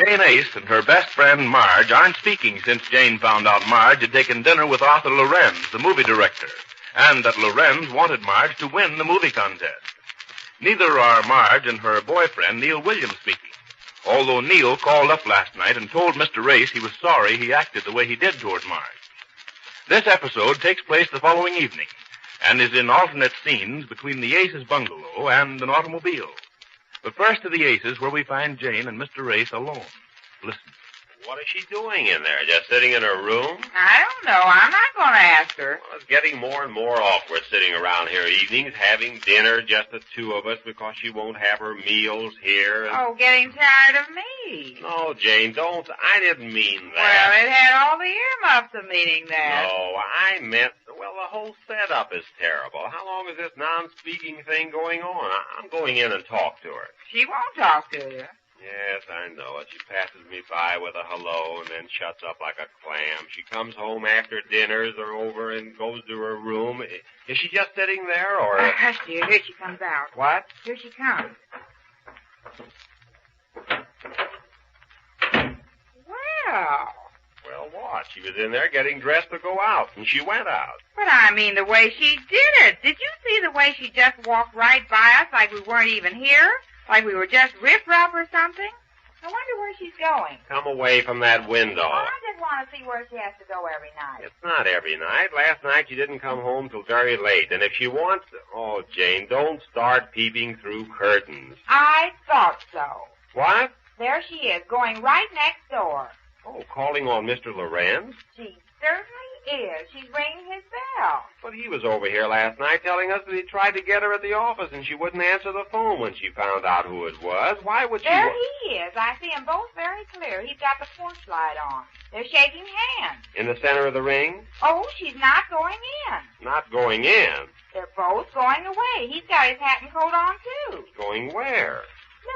Jane Ace and her best friend Marge aren't speaking since Jane found out Marge had taken dinner with Arthur Lorentz, the movie director, and that Lorentz wanted Marge to win the movie contest. Neither are Marge and her boyfriend, Neil Williams, speaking, although Neil called up last night and told Mr. Ace he was sorry he acted the way he did toward Marge. This episode takes place the following evening and is in alternate scenes between the Aces' bungalow and an automobile. But first to the Aces, where we find Jane and Mr. Ace alone. Listen. What is she doing in there? Just sitting in her room? I don't know. I'm not going to ask her. Well, it's getting more and more awkward sitting around here evenings, having dinner, just the two of us, because she won't have her meals here. Oh, getting tired of me. No, Jane, don't. I didn't mean that. Well, it had all the earmuffs of meaning that. No, I meant, well, the whole setup is terrible. How long is this non-speaking thing going on? I'm going in and talk to her. She won't talk to you. Yes, I know it. She passes me by with a hello and then shuts up like a clam. She comes home after dinners are over and goes to her room. Is she just sitting there, or... Hush, dear. Here she comes out. What? Here she comes. Well, what? She was in there getting dressed to go out, and she went out. But I mean the way she did it. Did you see the way she just walked right by us like we weren't even here? Like we were just riff-raff or something? I wonder where she's going. Come away from that window. Oh, I just want to see where she has to go every night. It's not every night. Last night she didn't come home till very late. And if she wants... Oh, Jane, don't start peeping through curtains. I thought so. What? There she is, going right next door. Oh, calling on Mr. Lorentz? She certainly is. She's ringing his bell. But he was over here last night telling us that he tried to get her at the office and she wouldn't answer the phone when she found out who it was. Why would she... There he is. I see them both very clear. He's got the porch light on. They're shaking hands. In the center of the ring? Oh, she's not going in. Not going in? They're both going away. He's got his hat and coat on, too. Going where?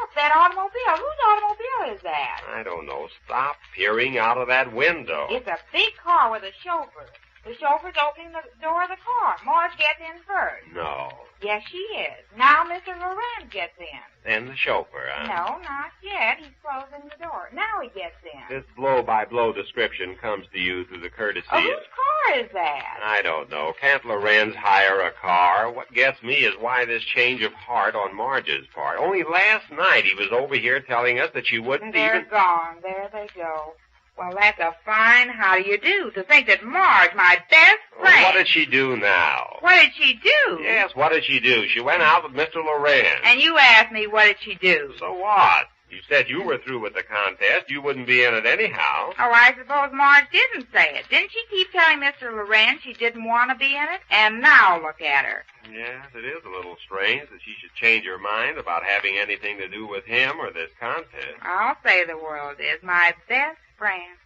Look, that automobile. Whose automobile is that? I don't know. Stop peering out of that window. It's a big car with a chauffeur. The chauffeur's opening the door of the car. Marge gets in first. No. Yes, she is. Now Mr. Lorentz gets in. Then the chauffeur, huh? No, not yet. He's closing the door. Now he gets in. This blow-by-blow description comes to you through the courtesy Oh, of... whose car is that? I don't know. Can't Lorentz hire a car? What gets me is why this change of heart on Marge's part. Only last night he was over here telling us that she wouldn't They're even... gone. There they go. Well, that's a fine how do you do. To think that Marge, my best friend... What did she do now? What did she do? Yes, what did she do? She went out with Mr. Lorentz. And you asked me what did she do. So what? You said you were through with the contest. You wouldn't be in it anyhow. Oh, I suppose Marge didn't say it. Didn't she keep telling Mr. Lorentz she didn't want to be in it? And now look at her. Yes, it is a little strange that she should change her mind about having anything to do with him or this contest. I'll say the world is my best friend.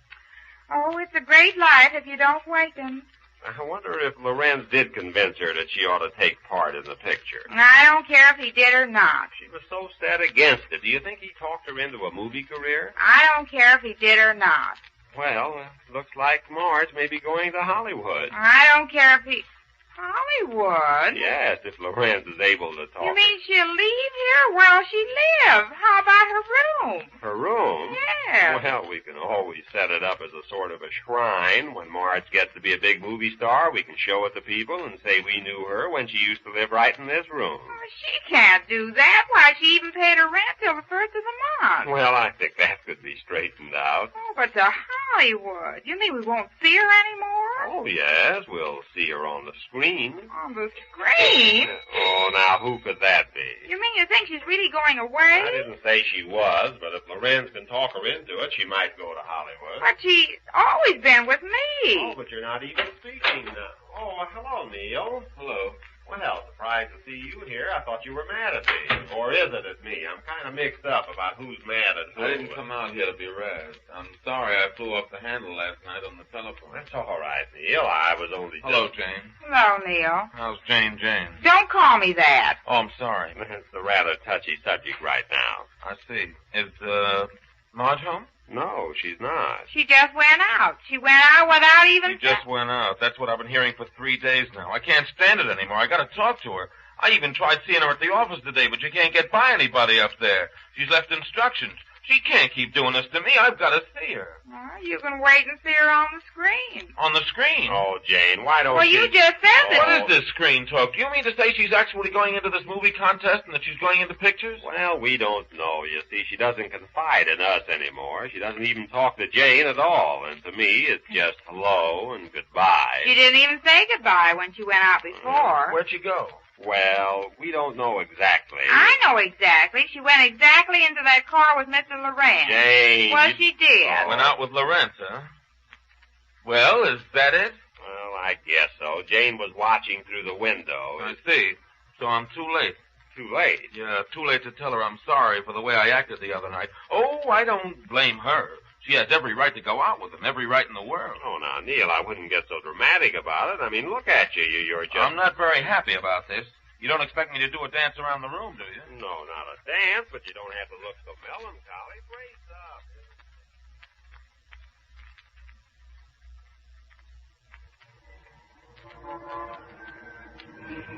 Oh, it's a great life if you don't waken. I wonder if Lorentz did convince her that she ought to take part in the picture. I don't care if he did or not. She was so set against it. Do you think he talked her into a movie career? I don't care if he did or not. Well, looks like Marge may be going to Hollywood. I don't care if he... Hollywood? Yes, if Lorentz is able to talk. You mean she'll leave here? Where'll she live? How about her room? Her room? Yes. Well, we can always set it up as a sort of a shrine. When Marge gets to be a big movie star, we can show it to people and say we knew her when she used to live right in this room. Oh, she can't do that. Why, she even paid her rent till the first of the month. Well, I think that could be straightened out. Oh, but to Hollywood. You mean we won't see her anymore? Oh, yes, we'll see her on the screen. On the screen? Oh, now, who could that be? You mean you think she's really going away? I didn't say she was, but if Lorentz can talk her into it, she might go to Hollywood. But she's always been with me. Oh, but you're not even speaking now. Oh, hello, Neil. Hello. Well, surprised to see you here. I thought you were mad at me. Or is it at me? I'm kind of mixed up about who's mad at who. I didn't come out here to be razzed. I'm sorry I flew off the handle last night on the telephone. That's all right, Neil. I was only Hello, Jane. Hello, Neil. How's Jane? Don't call me that. Oh, I'm sorry. It's a rather touchy subject right now. I see. Is, Marge home? No, she's not. She just went out. She went out without even... She just went out. That's what I've been hearing for 3 days now. I can't stand it anymore. I gotta talk to her. I even tried seeing her at the office today, but you can't get by anybody up there. She's left instructions. She can't keep doing this to me. I've got to see her. Well, you can wait and see her on the screen. On the screen? Oh, Jane, why don't Well, you just said it. What is this screen talk? Do you mean to say she's actually going into this movie contest and that she's going into pictures? Well, we don't know. You see, she doesn't confide in us anymore. She doesn't even talk to Jane at all. And to me, it's just hello and goodbye. She didn't even say goodbye when she went out before. Where'd she go? Well, we don't know exactly. I know exactly. She went exactly into that car with Mr. Lorentz. Jane. Well, she did. Oh, went out with Lorentz, huh? Well, is that it? Well, I guess so. Jane was watching through the window. I see. So I'm too late. Too late. Yeah, too late to tell her I'm sorry for the way I acted the other night. Oh, I don't blame her. She has every right to go out with him, every right in the world. Oh, now, Neil, I wouldn't get so dramatic about it. I mean, look at you. You're just... I'm not very happy about this. You don't expect me to do a dance around the room, do you? No, not a dance, but you don't have to look so melancholy. Brace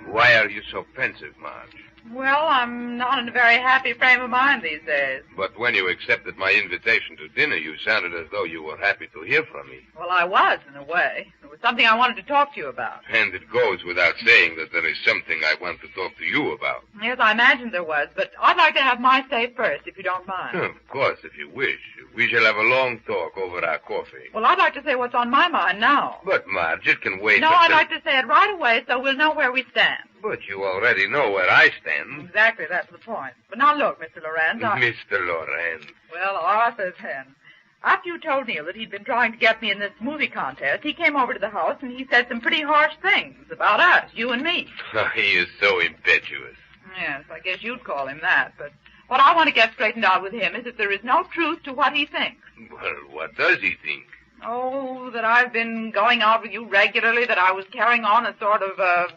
up. Why are you so pensive, Marge? Well, I'm not in a very happy frame of mind these days. But when you accepted my invitation to dinner, you sounded as though you were happy to hear from me. Well, I was, in a way. It was something I wanted to talk to you about. And it goes without saying that there is something I want to talk to you about. Yes, I imagined there was, but I'd like to have my say first, if you don't mind. Of course, if you wish. We shall have a long talk over our coffee. Well, I'd like to say what's on my mind now. But, Marge, it can wait. No, I'd like to say it right away so we'll know where we stand. But you already know where I stand. Exactly, that's the point. But now look, Mr. Lorentz, Mr. Lorentz. Well, Arthur's hen. After you told Neil that he'd been trying to get me in this movie contest, he came over to the house and he said some pretty harsh things about us, you and me. He is so impetuous. Yes, I guess you'd call him that, but what I want to get straightened out with him is that there is no truth to what he thinks. Well, what does he think? Oh, that I've been going out with you regularly, that I was carrying on a sort of, a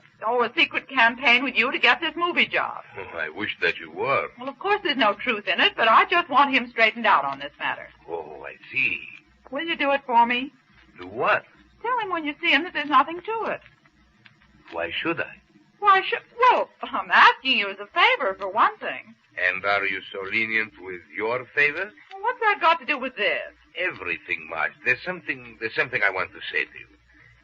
secret campaign with you to get this movie job. Oh, I wish that you were. Well, of course there's no truth in it, but I just want him straightened out on this matter. Oh, I see. Will you do it for me? Do what? Tell him when you see him that there's nothing to it. Why should I? Well, I'm asking you as a favor, for one thing. And are you so lenient with your favors? Well, what's that got to do with this? Everything, Marge. There's something I want to say to you.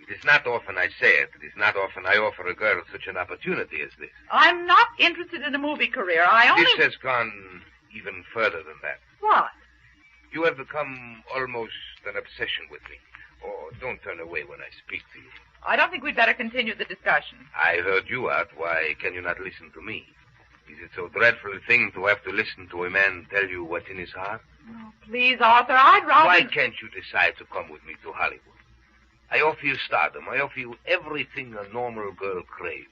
It is not often I say it. It is not often I offer a girl such an opportunity as this. I'm not interested in a movie career. This has gone even further than that. What? You have become almost an obsession with me. Oh, don't turn away when I speak to you. I don't think we'd better continue the discussion. I heard you out. Why can you not listen to me? Is it so dreadful a thing to have to listen to a man tell you what's in his heart? Oh, please, Arthur, I'd rather... Why can't you decide to come with me to Hollywood? I offer you stardom. I offer you everything a normal girl craves.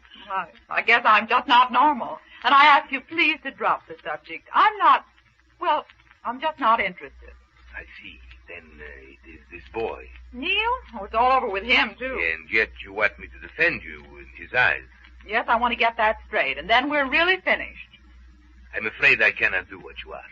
I guess I'm just not normal. And I ask you please to drop the subject. I'm just not interested. I see. Then it is this boy. Neil? Oh, it's all over with him, too. And yet you want me to defend you in his eyes. Yes, I want to get that straight, and then we're really finished. I'm afraid I cannot do what you ask.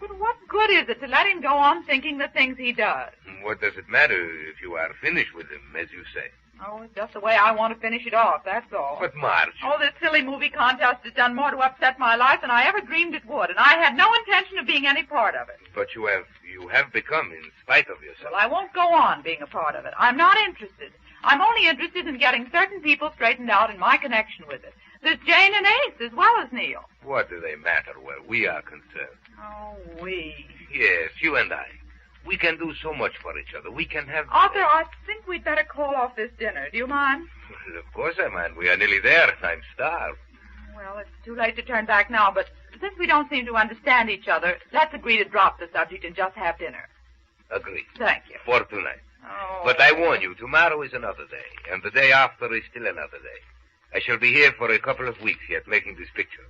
But what good is it to let him go on thinking the things he does? What does it matter if you are finished with him, as you say? Oh, it's just the way I want to finish it off, that's all. But, Marge... Oh, this silly movie contest has done more to upset my life than I ever dreamed it would, and I had no intention of being any part of it. But you have become, in spite of yourself. Well, I won't go on being a part of it. I'm not interested. I'm only interested in getting certain people straightened out in my connection with it. There's Jane and Ace as well as Neil. What do they matter where we are concerned? Oh, we. Yes, you and I. We can do so much for each other. We can have... Arthur, I think we'd better call off this dinner. Do you mind? Well, of course I mind. We are nearly there. I'm starved. Well, it's too late to turn back now, but since we don't seem to understand each other, let's agree to drop the subject and just have dinner. Agreed. Thank you. For tonight. Oh. But I warn you, tomorrow is another day, and the day after is still another day. I shall be here for a couple of weeks yet making this picture,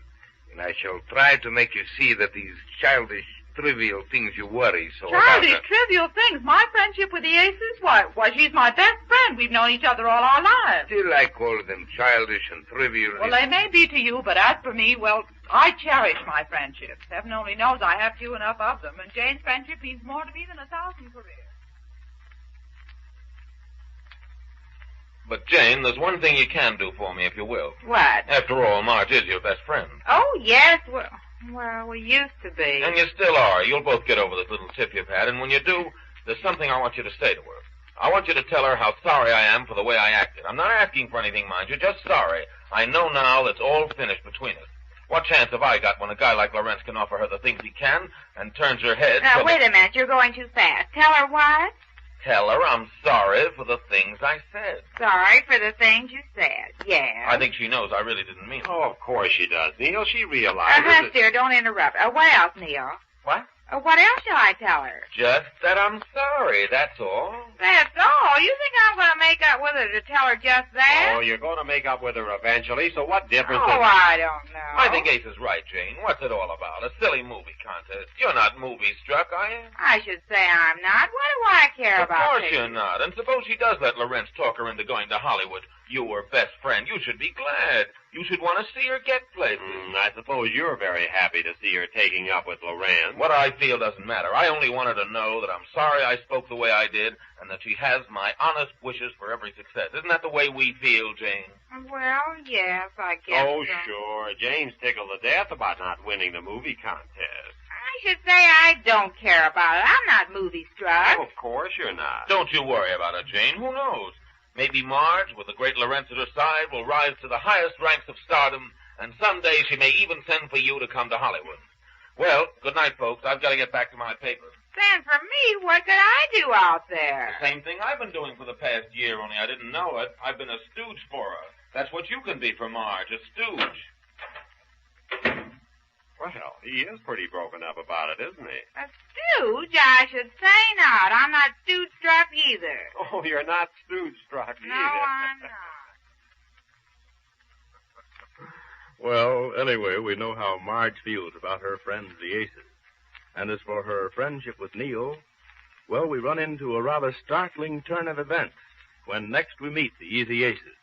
and I shall try to make you see that these childish, trivial things you worry so about... Childish, trivial things? My friendship with the Aces? Why, she's my best friend. We've known each other all our lives. Still, I call them childish and trivial. Well, they may be to you, but as for me, well, I cherish my friendships. Heaven only knows I have few enough of them, and Jane's friendship means more to me than 1,000 careers. But, Jane, there's one thing you can do for me, if you will. What? After all, Marge is your best friend. Oh, yes, well... Well, we used to be. And you still are. You'll both get over this little tip you've had, and when you do, there's something I want you to say to her. I want you to tell her how sorry I am for the way I acted. I'm not asking for anything, mind you, just sorry. I know now it's all finished between us. What chance have I got when a guy like Lorentz can offer her the things he can and turns her head... Now, wait a minute. You're going too fast. Tell her what? Tell her I'm sorry for the things I said. Sorry for the things you said. Yeah. I think she knows I really didn't mean it. Oh, of course she does, Neil. She realizes Hush, dear. Don't interrupt. What else, Neil? What? What else shall I tell her? Just that I'm sorry, that's all. That's all? You think I'm going to make up with her to tell her just that? Oh, you're going to make up with her eventually, so what difference Oh, I don't know. I think Ace is right, Jane. What's it all about? A silly movie contest. You're not movie-struck, are you? I should say I'm not. What do I care about? Of course pictures? you're not. And suppose she does let Lorentz talk her into going to Hollywood. You were best friend. You should be glad. You should want to see her get places. I suppose you're very happy to see her taking up with Lorentz. What I feel doesn't matter. I only want her to know that I'm sorry I spoke the way I did and that she has my honest wishes for every success. Isn't that the way we feel, Jane? Well, yes, I guess Oh, so. sure. Jane's tickled to death about not winning the movie contest. I should say I don't care about it. I'm not movie-struck. Oh, of course you're not. Don't you worry about it, Jane. Who knows? Maybe Marge, with the great Lorentz at her side, will rise to the highest ranks of stardom, and someday she may even send for you to come to Hollywood. Well, good night, folks. I've got to get back to my paper. Send for me? What could I do out there? The same thing I've been doing for the past year, only I didn't know it. I've been a stooge for her. That's what you can be for Marge, a stooge. Well, he is pretty broken up about it, isn't he? A stooge? I should say not. I'm not stooge-struck either. Oh, you're not stooge-struck either. No, I'm not. Well, anyway, we know how Marge feels about her friends, the Aces. And as for her friendship with Neil, well, we run into a rather startling turn of events when next we meet the Easy Aces.